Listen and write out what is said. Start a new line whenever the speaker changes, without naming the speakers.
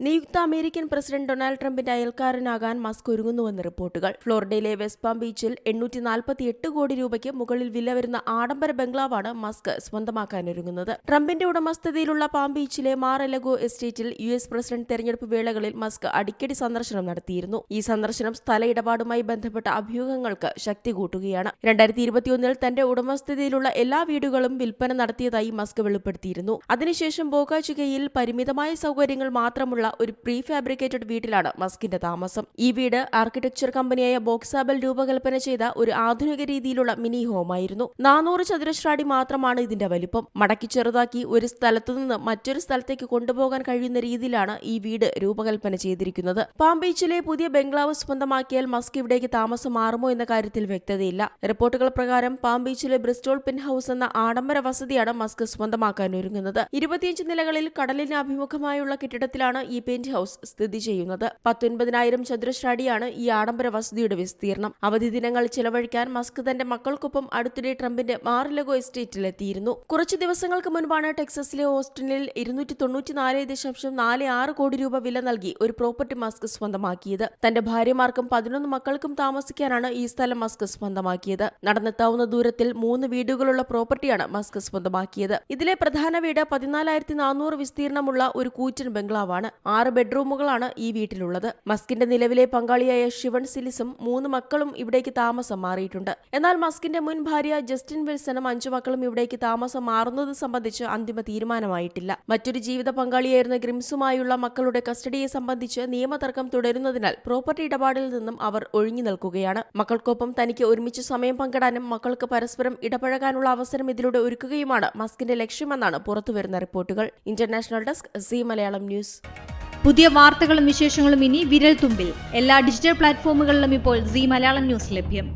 നിയുക്ത American president Donald ട്രംപിന്റെ അയൽക്കാരനാകാൻ Musk ഒരുങ്ങുന്നുവെന്ന് റിപ്പോർട്ടുകൾ. ഫ്ലോറിഡയിലെ വെസ്റ്റ് പാം ബീച്ചിൽ 848 കോടി രൂപയ്ക്ക് മുകളിൽ വില വരുന്ന ആഡംബര ബംഗ്ലാവാണ് മസ്ക് സ്വന്തമാക്കാനൊരുങ്ങുന്നത്. ട്രംപിന്റെ ഉടമസ്ഥതയിലുള്ള പാം ബീച്ചിലെ മാർ-എ-ലഗോ എസ്റ്റേറ്റിൽ US പ്രസിഡന്റ് തെരഞ്ഞെടുപ്പ് വേളകളിൽ മസ്ക് അടിക്കടി സന്ദർശനം നടത്തിയിരുന്നു. ഈ സന്ദർശനം സ്ഥല ഇടപാടുമായി ബന്ധപ്പെട്ട അഭ്യൂഹങ്ങൾക്ക് ശക്തി കൂട്ടുകയാണ്. 2021 തന്റെ ഉടമസ്ഥതയിലുള്ള എല്ലാ വീടുകളും വിൽപ്പന നടത്തിയതായി മസ്ക് വെളിപ്പെടുത്തിയിരുന്നു. അതിനുശേഷം ബോക ചികയിൽ പരിമിതമായ സൗകര്യങ്ങൾ മാത്രമുള്ള ഒരു പ്രീ ഫാബ്രിക്കേറ്റഡ് വീട്ടിലാണ് മസ്കിന്റെ താമസം. ഈ വീട് ആർക്കിടെക്ചർ കമ്പനിയായ ബോക്സാബൽ രൂപകൽപ്പന ചെയ്ത ഒരു ആധുനിക രീതിയിലുള്ള മിനി ഹോമായിരുന്നു. 400 ചതുരശ്ര അടി മാത്രമാണ് ഇതിന്റെ വലിപ്പം. മടക്കി ചെറുതാക്കി ഒരു സ്ഥലത്തുനിന്ന് മറ്റൊരു സ്ഥലത്തേക്ക് കൊണ്ടുപോകാൻ കഴിയുന്ന രീതിയിലാണ് ഈ വീട് രൂപകൽപ്പന ചെയ്തിരിക്കുന്നത്. പാം ബീച്ചിലെ പുതിയ ബംഗ്ലാവ് സ്വന്തമാക്കിയാൽ മസ്ക് ഇവിടേക്ക് താമസം മാറുമോ എന്ന കാര്യത്തിൽ വ്യക്തതയില്ല. റിപ്പോർട്ടുകൾ പ്രകാരം പാം ബീച്ചിലെ ബ്രിസ്റ്റോൾ പെൻ ഹൌസ് എന്ന ആഡംബര വസതിയാണ് മസ്ക് സ്വന്തമാക്കാൻ ഒരുങ്ങുന്നത്. 25 നിലകളിൽ കടലിന് അഭിമുഖമായുള്ള കെട്ടിടത്തിലാണ് ഈ പെന്റ് ഹൌസ് സ്ഥിതി ചെയ്യുന്നത്. 19,000 ചതുരശ്ര അടിയാണ് ഈ ആഡംബര വസതിയുടെ വിസ്തീർണം. അവധി ദിനങ്ങൾ ചിലവഴിക്കാൻ മസ്ക് തന്റെ മക്കൾക്കൊപ്പം അടുത്തിടെ ട്രംപിന്റെ മാർ-എ-ലഗോ എസ്റ്റേറ്റിലെത്തിയിരുന്നു. കുറച്ചു ദിവസങ്ങൾക്ക് മുൻപാണ് ടെക്സസിലെ ഓസ്റ്റിനിൽ 294.46 കോടി രൂപ വില നൽകി ഒരു പ്രോപ്പർട്ടി മസ്ക് സ്വന്തമാക്കിയത്. തന്റെ ഭാര്യമാർക്കും 11 മക്കൾക്കും താമസിക്കാനാണ് ഈ സ്ഥലം മസ്ക് സ്വന്തമാക്കിയത്. നടന്നെത്താവുന്ന ദൂരത്തിൽ 3 വീടുകളുള്ള പ്രോപ്പർട്ടിയാണ് മസ്ക് സ്വന്തമാക്കിയത്. ഇതിലെ പ്രധാന വീട് 14,400 വിസ്തീർണമുള്ള ഒരു കൂറ്റൻ ബംഗ്ലാവാണ്. 6 ബെഡ്റൂമുകളാണ് ഈ വീട്ടിലുള്ളത്. മസ്കിന്റെ നിലവിലെ പങ്കാളിയായ ഷിവൺ സിലിസും 3 മക്കളും ഇവിടേക്ക് താമസം മാറിയിട്ടുണ്ട്. എന്നാൽ മസ്കിന്റെ മുൻ ഭാര്യ ജസ്റ്റിൻ വിൽസണും 5 മക്കളും ഇവിടേക്ക് താമസം മാറുന്നത് സംബന്ധിച്ച് അന്തിമ തീരുമാനമായിട്ടില്ല. മറ്റൊരു ജീവിത പങ്കാളിയായിരുന്ന ഗ്രിംസുമായുള്ള മക്കളുടെ കസ്റ്റഡിയെ സംബന്ധിച്ച് നിയമതർക്കം തുടരുന്നതിനാൽ പ്രോപ്പർട്ടി ഇടപാടിൽ നിന്നും അവർ ഒഴിഞ്ഞു നിൽക്കുകയാണ്. മക്കൾക്കൊപ്പം തനിക്ക് ഒരുമിച്ച് സമയം പങ്കിടാനും മക്കൾക്ക് പരസ്പരം ഇടപഴകാനുള്ള അവസരം ഇതിലൂടെ ഒരുക്കുകയുമാണ് മസ്കിന്റെ ലക്ഷ്യമെന്നാണ് പുറത്തുവരുന്ന റിപ്പോർട്ടുകൾ. International desk Zee Malayalam news.
പുതിയ വാർത്തകളും വിശേഷങ്ങളും ഇനി വിരൽ തുമ്പിൽ. എല്ലാ ഡിജിറ്റൽ പ്ലാറ്റ്ഫോമുകളിലും ഇപ്പോൾ സീ മലയാളം ന്യൂസ് ലഭ്യം.